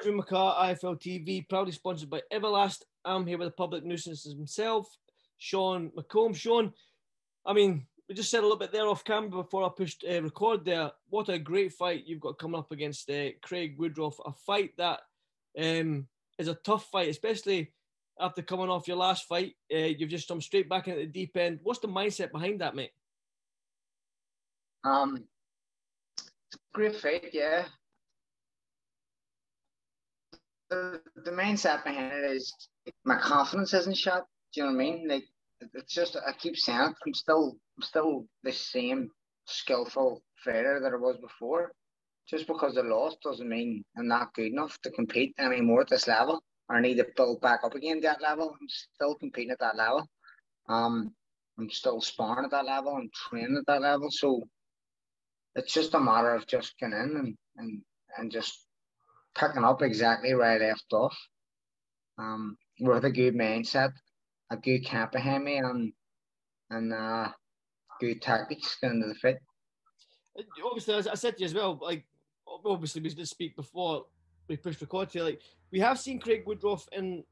Andrew McCART, IFL TV, proudly sponsored by Everlast. I'm here with the public nuisance himself, Sean McCOMB. Sean, I mean, we just said a little bit there off camera before I pushed record there. What a great fight you've got coming up against Craig Woodruff. A fight that is a tough fight, especially after coming off your last fight. You've just come straight back into the deep end. What's the mindset behind that, mate? Great fight, yeah. The mindset behind it is my confidence isn't shot. Do you know what I mean? Like, it's just, I keep saying it, I'm still the same skillful fighter that I was before. Just because I lost doesn't mean I'm not good enough to compete anymore at this level. I need to build back up again to that level. I'm still competing at that level. I'm still sparring at that level. I'm training at that level. So it's just a matter of just getting in and just picking up exactly where I left off. With a good mindset, a good camp behind me, and good tactics going into the fight. Obviously, as I said to you as well, like, obviously we did speak before we pushed record here. Like, we have seen Craig Woodruff in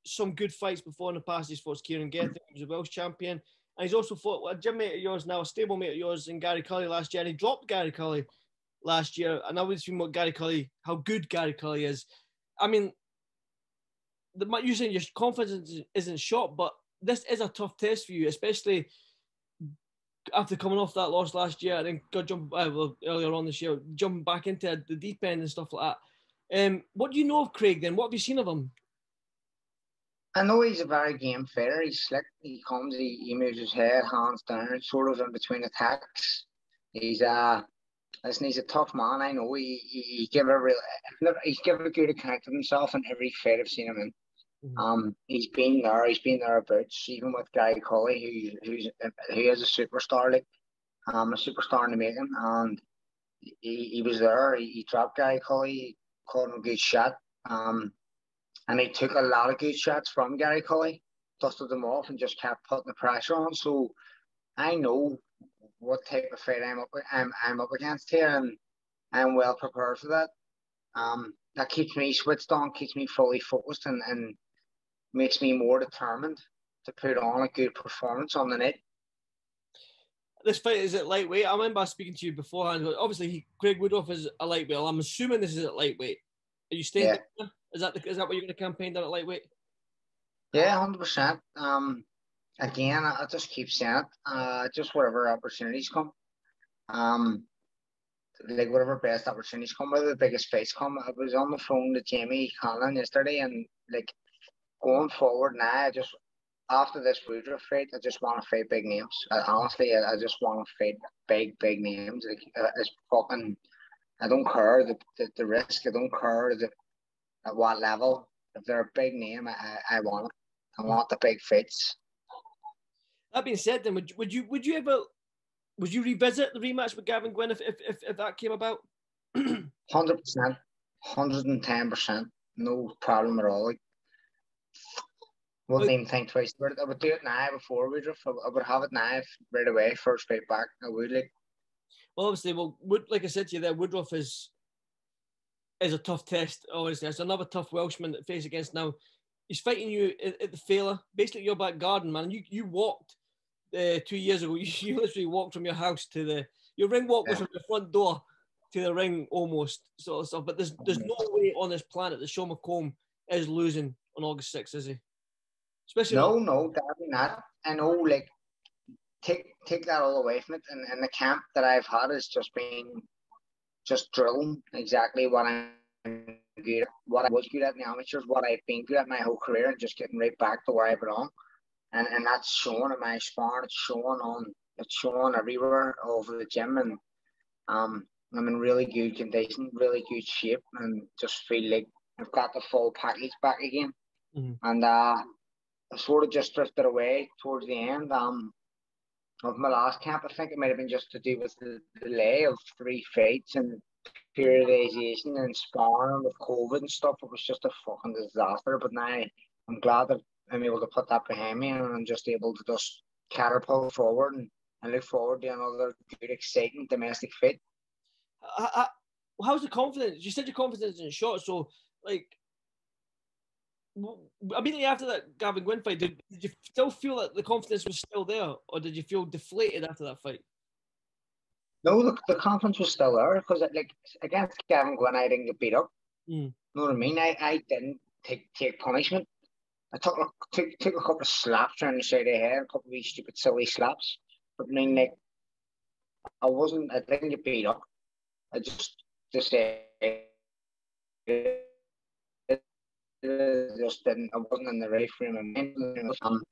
some good fights before in the past. He's fought Kieran Gething, he was a Welsh champion, and he's also fought a gym mate of yours now, a stable mate of yours, in Gary Cully last year. And he dropped Gary Cully last year, and now we've seen how good Gary Cully is. I mean, you're saying your confidence isn't shot, but this is a tough test for you, especially after coming off that loss last year and then got earlier on this year, jumping back into the deep end and stuff like that. What do you know of Craig then? What have you seen of him? I know he's a very game fighter. He's slick. He comes, he moves his head, hands down, sort of in between attacks. He's a tough man. I know he's given a good account of himself in every fight I've seen him in. Mm-hmm. He's been thereabouts, even with Gary Cully, who is a superstar, like a superstar in the making, and he was there. He dropped Gary Cully, he called him a good shot, and he took a lot of good shots from Gary Cully, dusted them off, and just kept putting the pressure on. So I know what type of fight I'm up against here, and I'm well prepared for that. That keeps me switched on, keeps me fully focused, and makes me more determined to put on a good performance on the night. This fight is at lightweight. I remember speaking to you beforehand. Obviously, Craig Woodruff is a lightweight. I'm assuming this is at lightweight. Are you staying there? Is that what you're going to campaign down at lightweight? Yeah, 100%. Again, I just keep saying it. Just whatever opportunities come. Like whatever best opportunities come, whether the biggest fights come. I was on the phone to Jamie Conlon yesterday, and like going forward now, after this Woodruff fight, I just want to fight big names. Honestly, I just want to fight big names. Like it's fucking. I don't care the risk. I don't care at what level. If they're a big name, I want it. I want the big fights. That being said, then would you revisit the rematch with GWYNNE if that came about? 100%, 110%, no problem at all. Like, wouldn't even think twice about it. I would do it now before Woodruff. I would have it now right away, first fight back. I would like. Well, obviously, like I said to you there, Woodruff is a tough test. Obviously, it's another tough Welshman to face against now. He's fighting you at the Failer, basically your back garden, man. You walked 2 years ago. You literally walked from your house to your ring walk was from the front door to the ring almost, sort of stuff. But there's no way on this planet that Sean McComb is losing on August 6th, is he? Especially no, definitely not. I know, like, take that all away from it. And the camp that I've had has just been drilling exactly what I'm good at, what I was good at in the amateurs, what I've been good at my whole career, and just getting right back to where I belong. And that's shown in my sparring. It's shown everywhere over the gym, and I'm in really good condition, really good shape, and just feel like I've got the full package back again. Mm-hmm. And I sort of just drifted away towards the end of my last camp. I think it might have been just to do with the delay of 3 fights and periodization and sparring with COVID and stuff. It was just a fucking disaster. But now I'm glad that I'm able to put that behind me, and I'm just able to just catapult forward and look forward to another good, exciting domestic fight. How's the confidence? You said your confidence isn't shot, so like, immediately after that Gavin Gwynne fight, did you still feel that the confidence was still there, or did you feel deflated after that fight? No, the confidence was still there because, like, against Gavin Gwynne, I didn't get beat up. Mm. You know what I mean? I didn't take punishment. I took a couple of slaps around the side of the head, a couple of these stupid, silly slaps. But I mean, like, I didn't get beat up. I just I wasn't in the right frame of mind.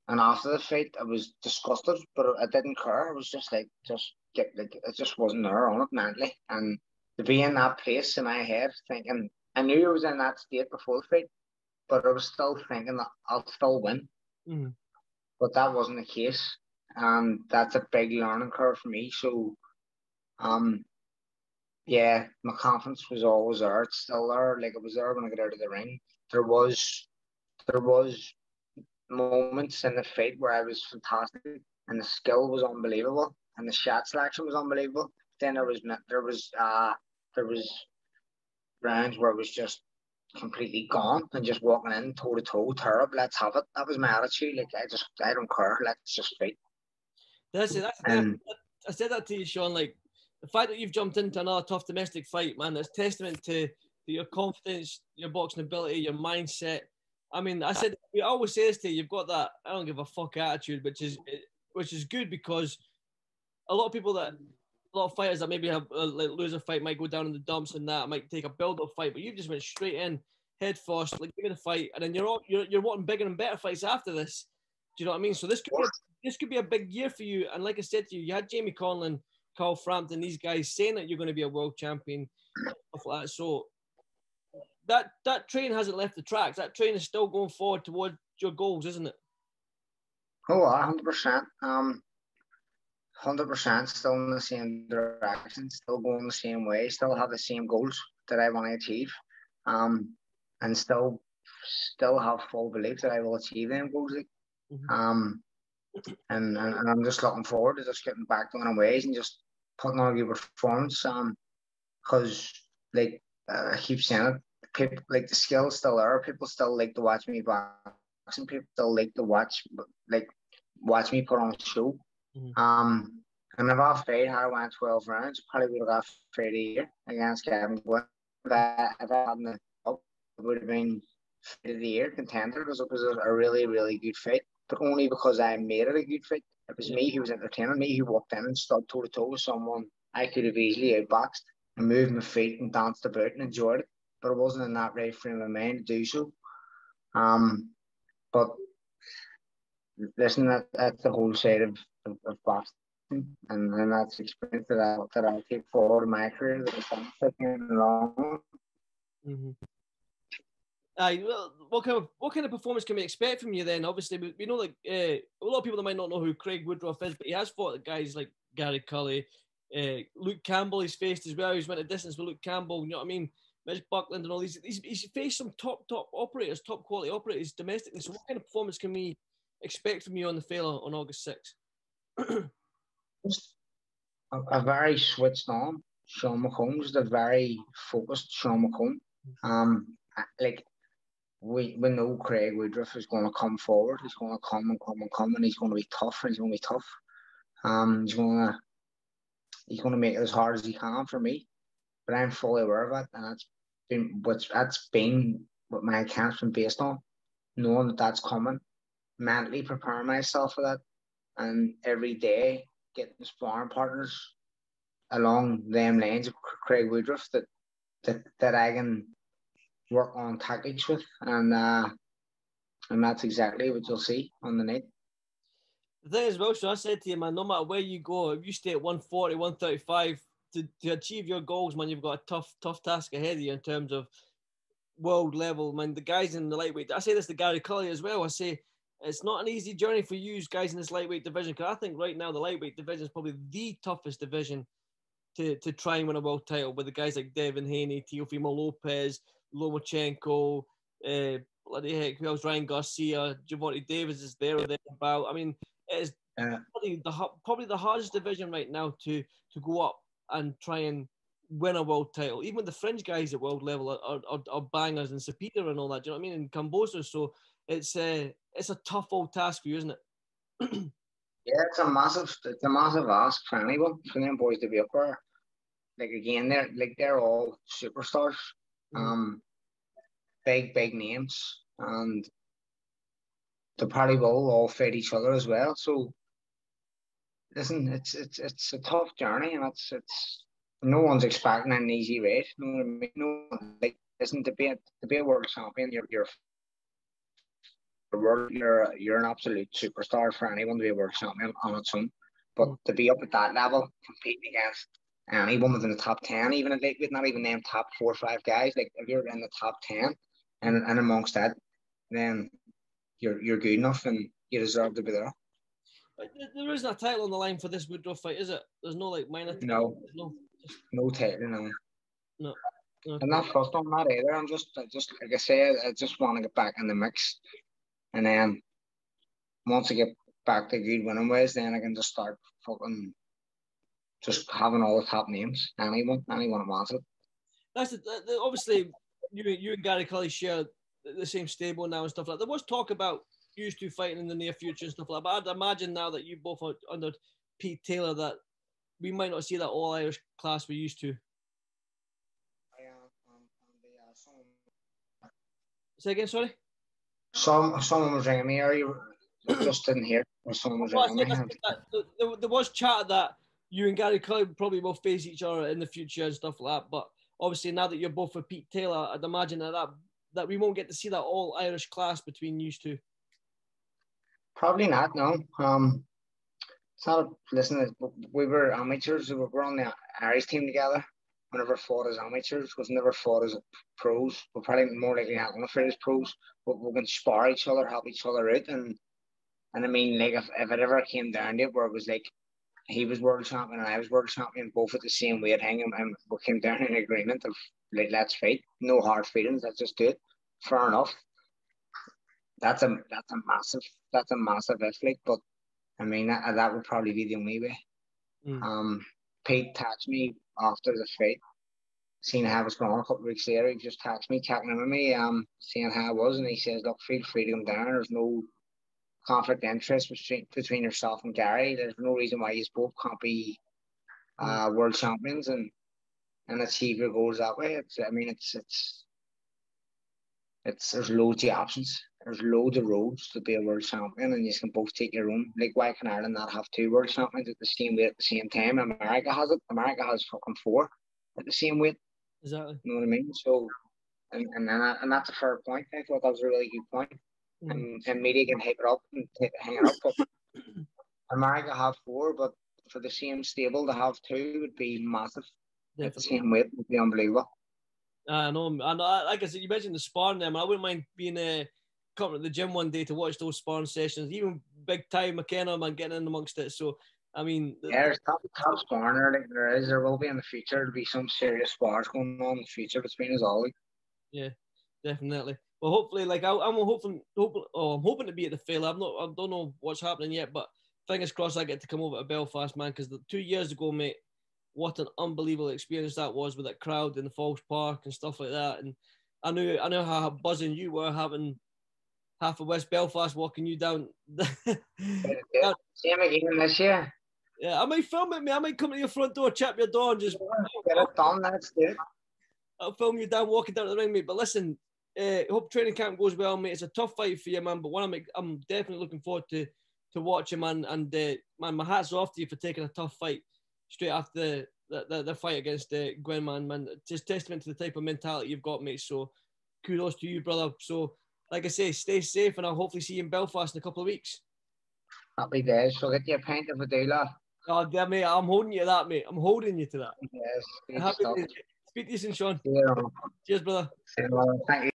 And after the fight, I was disgusted, but I didn't care. I was just like, it just wasn't there on it mentally. And to be in that place in my head, thinking, I knew I was in that state before the fight, but I was still thinking that I'll still win. Mm. But that wasn't the case. And that's a big learning curve for me. So, yeah, my confidence was always there. It's still there. Like, it was there when I got out of the ring. There was moments in the fight where I was fantastic, and the skill was unbelievable, and the shot selection was unbelievable. Then there was rounds where it was just completely gone and just walking in toe to toe, terrible. Let's have it. That was my attitude. Like, I don't care. Let's just fight. That's I said that to you, Sean. Like, the fact that you've jumped into another tough domestic fight, man, that's testament to your confidence, your boxing ability, your mindset. I mean, I always say this to you, you've got that I don't give a fuck attitude, which is good, because a lot of fighters that maybe have lose a fight might go down in the dumps and that might take a build-up fight, but you just went straight in, head first, like, give me the fight, and then you're wanting bigger and better fights after this. Do you know what I mean? So this could be a big year for you. And like I said to you, you had Jamie Conlon, Carl Frampton, these guys saying that you're going to be a world champion, stuff like that. So that train hasn't left the tracks. That train is still going forward towards your goals, isn't it? Oh, 100%. 100% still in the same direction, still going the same way, still have the same goals that I want to achieve. And still have full belief that I will achieve them goals. And I'm just looking forward to just getting back on my ways and just putting on a good performance. Because, like, I keep saying it, people, like, the skill's still there. People still like to watch me boxing. People still like to watch me put on a show. And if I fight how I went 12 rounds, I probably would have got fight of the year against Gavin Gwynne. If I hadn't, it would have been fight of the year contender, because it was a really, really good fight. But only because I made it a good fight. It was me who was entertaining, me who walked in and stood toe to toe with someone I could have easily outboxed and moved my feet and danced about and enjoyed it. But I wasn't in that right frame of mind to do so. But listen, that's the whole side of boxing, and that's the experience that I'll take forward in my career, that I'm taking along. Well, what kind of performance can we expect from you then? Obviously, we know, like, a lot of people that might not know who Craig Woodruff is, but he has fought guys like Gary Cully, Luke Campbell. He's faced as well. He's went a distance with Luke Campbell. You know what I mean? Mitch Buckland and all these. He's faced some top operators, top quality operators domestically. So, what kind of performance can we expect from you on the Failer on August 6th? A very switched on Sean McCOMB, just a very focused Sean McCOMB. Like, we know Craig Woodruff is going to come forward. He's going to come, and he's going to be tough, and he's going to be tough. He's going to make it as hard as he can for me, but I'm fully aware of it, and that's been what my camp's been based on, knowing that that's coming, mentally preparing myself for that, and every day getting sparring partners along them lines of Craig Woodruff that I can work on tactics with, and that's exactly what you'll see on the night. The thing is, well, so I said to you, man, no matter where you go, if you stay at 140, 135, to achieve your goals, man, you've got a tough task ahead of you in terms of world level. Man, the guys in the lightweight, I say this to Gary Cully as well, I say it's not an easy journey for you guys in this lightweight division, because I think right now the lightweight division is probably the toughest division to try and win a world title, with the guys like Devin Haney, Teofimo Lopez, Lomachenko, bloody heck, who else? Ryan Garcia, Javante Davis is there or thereabout. I mean, it is probably the hardest division right now to go up and try and win a world title. Even the fringe guys at world level are bangers and superior and all that. Do you know what I mean? And composers. So it's a tough old task for you, isn't it? Yeah, it's a massive ask for anyone, for them boys to be up there. Like again, they're all superstars, big names, and they probably will all fight each other as well. So listen, it's a tough journey, and it's no one's expecting an easy race. You know what I mean? No one, like, listen, to be a world champion, you're an absolute superstar for anyone to be a world champion on its own. But to be up at that level, competing against anyone within the top 10, even if with not even them top 4 or 5 guys, like if you're in the top 10 and amongst that, then you're good enough and you deserve to be there. But there isn't a title on the line for this Woodruff fight, is it? There's no like minor title. No title, no. I'm not fussed on that either. I'm just like I say, I just want to get back in the mix, and then once I get back to good winning ways, then I can just start fucking just having all the top names. Anyone wants it. That's obviously you and Gary Cully share the same stable now and stuff like that. There was talk about you two fighting in the near future and stuff like that. But I'd imagine now that you both are under Pete Taylor that we might not see that all Irish class we used to. Say again, sorry? Someone was ringing me earlier. Just didn't hear. Or someone was ringing me. There was chat that you and Gary Cully probably will face each other in the future and stuff like that. But obviously now that you're both with Pete Taylor, I'd imagine that we won't get to see that all Irish class between you two. Probably not, no. It's not. Listen, we were amateurs. We were on the Irish team together. We never fought as amateurs. We never fought as pros. We're probably more likely not going to fight as pros. But we can spar each other, help each other out, and I mean, like if it ever came down to it, where it was like he was world champion and I was world champion, both at the same weight, and we came down in agreement of like, let's fight. No hard feelings. Let's just do it. Fair enough. That's a massive if, but I mean that would probably be the only way. Pete texted me after the fight, seeing how I was going a couple of weeks later. He just texted me, checking in with me, seeing how I was, and he says, "Look, feel free to come down. There's no conflict of interest between yourself and Gary. There's no reason why you both can't be world champions and achieve your goals that way." There's loads of options. There's loads of roads to be a world champion, and you can both take your own. Like, why can Ireland not have 2 world champions at the same weight at the same time? America has it. America has fucking 4 at the same weight. Exactly. You know what I mean? So, and that's a fair point. I thought that was a really good point. And media can hype it up and hang it up. But America have 4, but for the same stable to have 2 would be massive. Definitely. At the same weight would be unbelievable. I know. Like I said, you mentioned the sparring them. I wouldn't mind being coming to the gym one day to watch those sparring sessions. Even big time McKenna, man, getting in amongst it. So, I mean, there's top sparring like there will be in the future. There'll be some serious spars going on in the future between us all. Like. Yeah, definitely. Well, hopefully, like I'm hoping to be at the fail. I don't know what's happening yet, but fingers crossed I get to come over to Belfast, man. Because 2 years ago, mate, what an unbelievable experience that was with that crowd in the Falls Park and stuff like that. And I know how buzzing you were having half of West Belfast walking you down. Same again this year. Yeah, I might film it, mate. I might come to your front door, chap your door, and just get it done. That's good. I'll film you down walking down to the ring, mate. But listen, hope training camp goes well, mate. It's a tough fight for you, man. But I'm definitely looking forward to watching, man. And man, my hats off to you for taking a tough fight straight after the fight against GWYNNE, man. Just testament to the type of mentality you've got, mate. So kudos to you, brother. So, like I say, stay safe, and I'll hopefully see you in Belfast in a couple of weeks. Happy days. So get you a pint of a day, lad. Oh, yeah, mate. I'm holding you to that, mate. I'm holding you to that. Yes. Happy days. Speak to you soon, Sean. Yeah. Cheers, brother. Thank you.